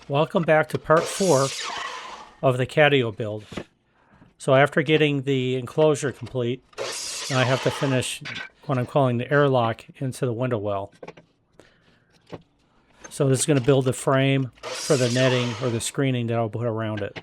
Welcome back to part 4 of the Catio build. So after getting the enclosure complete, now I have to finish what I'm calling the airlock into the window well. So this is going to build the frame for the netting or the screening that I'll put around it.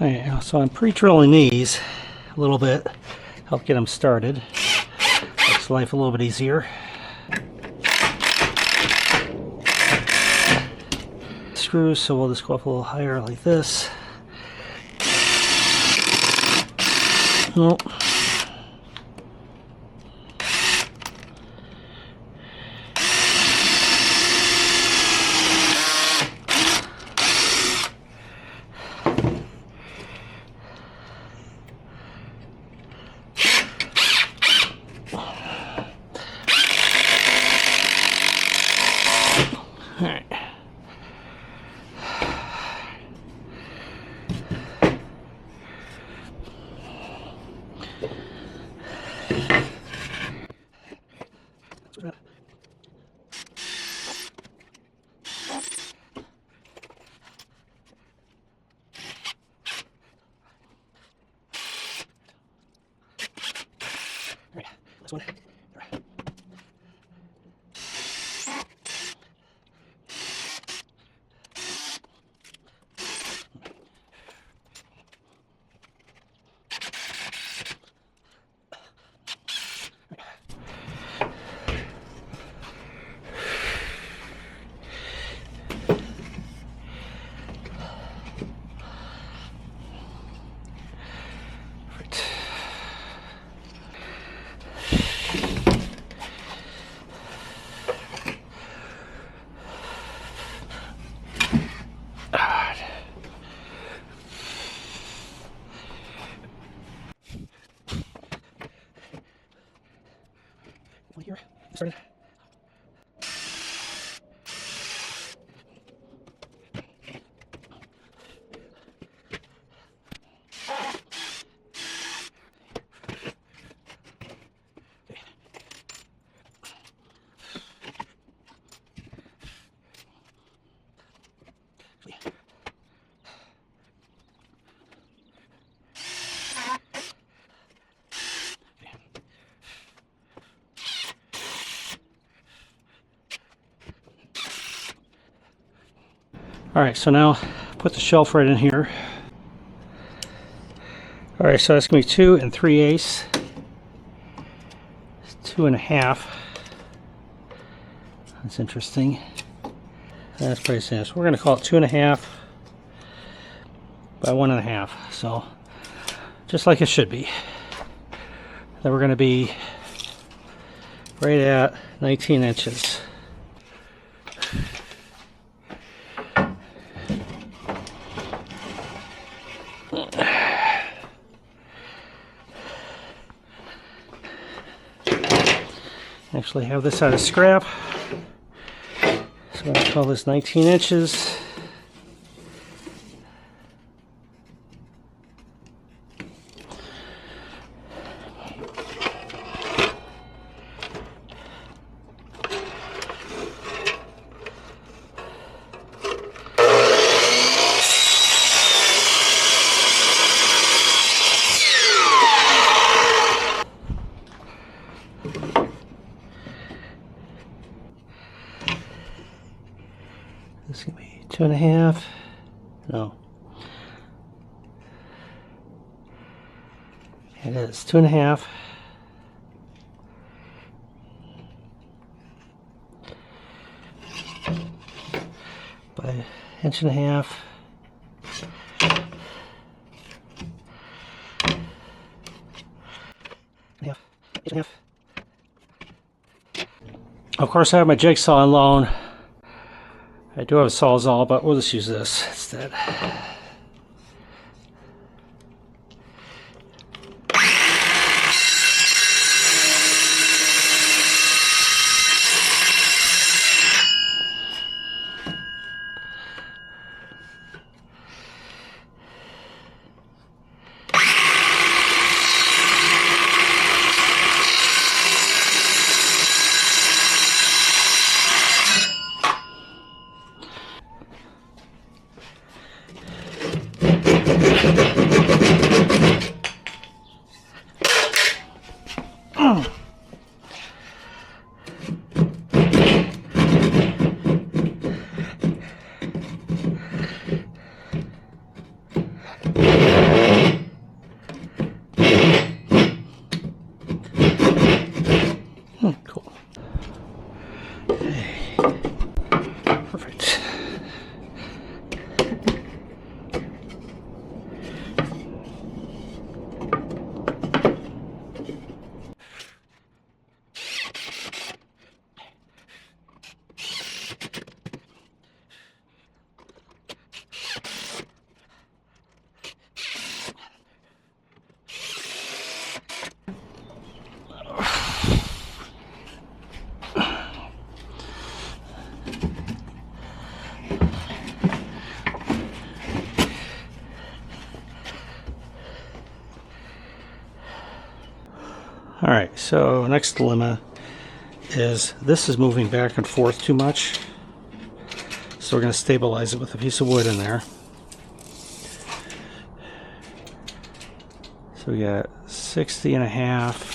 Alright, so I'm pre-drilling these a little bit, help get them started. Makes life a little bit easier. Screws, so we'll just go up a little higher like this. Oh. Alright. This one. Here, started. Alright, so now put the shelf right in here. Alright, so that's going to be 2 3/8. 2 1/2. That's interesting. That's pretty simple. So we're going to call it 2 1/2 by 1 1/2. So just like it should be. Then we're going to be right at 19 inches. Actually have this out of scrap, so I'm going to call this 19 inches. This is going to be 2 1/2. No. It is 2 1/2 by an inch and a half. Inch and a half. Of course, I have my jigsaw on loan. I do have a Sawzall, but we'll just use this instead. Cool. Okay. Perfect. Alright, so next dilemma is this is moving back and forth too much. So we're going to stabilize it with a piece of wood in there. So we got 60 and a half.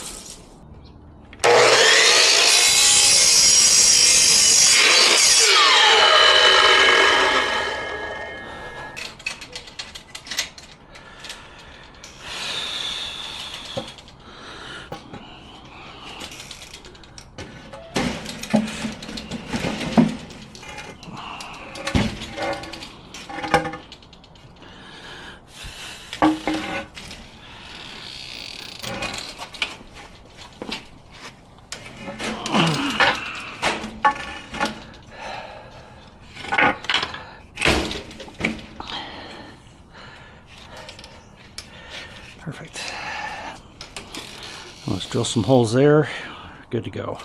Perfect. Let's drill some holes there. Good to go.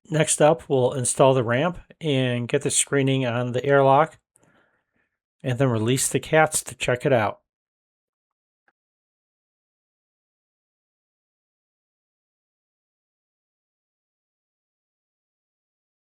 Next up, we'll install the ramp and get the screening on the airlock, and then release the cats to check it out.